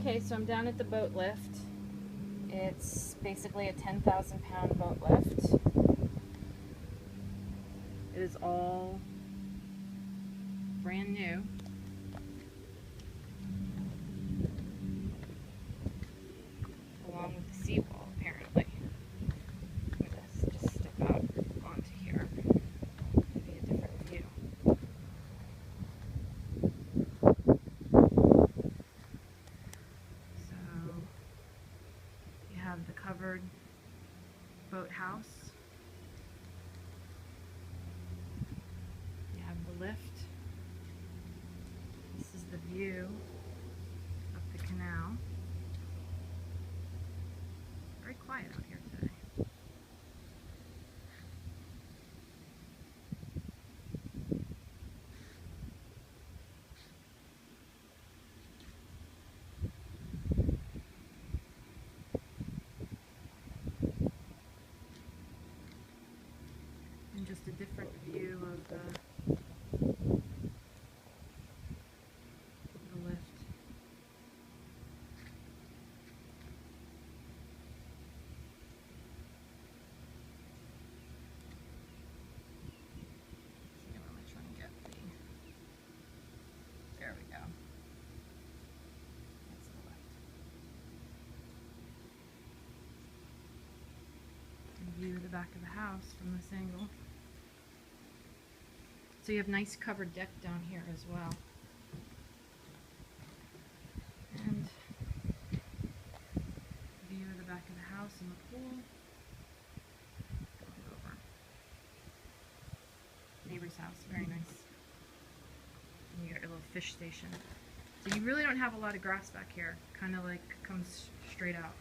Okay, so I'm down at the boat lift. It's basically a 10,000 pound boat lift. It is all brand new. Along with the seawall, apparently. Look at this, just step out onto here. Maybe a different view. So, you have the covered boathouse. You have the lift. This is the view of the canal. Very quiet out here today. And just a different view of the lift. See, where am I trying to get the... There we go. That's the lift. And view the back of the house from this angle. So you have nice covered deck down here as well. And view of the back of the house and the pool. Going over. Neighbor's house, very nice. And you got your little fish station. So you really don't have a lot of grass back here. Kind of like comes straight out.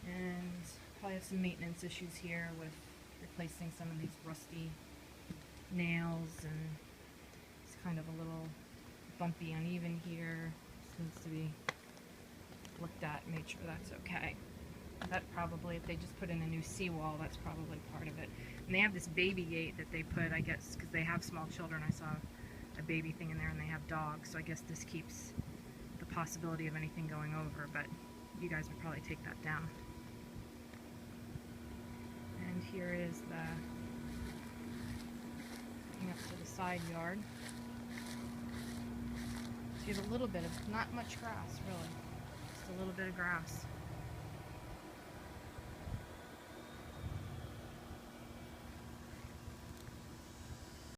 And probably have some maintenance issues here with replacing some of these rusty nails, and it's kind of a little bumpy, uneven here. This needs to be looked at, made sure that's okay. That probably, if they just put in a new seawall, that's probably part of it. And they have this baby gate that they put, I guess, because they have small children. I saw a baby thing in there, and they have dogs, so I guess this keeps the possibility of anything going over, but you guys would probably take that down. And here is the up to the side yard. So you have a little bit of, not much grass really, just a little bit of grass.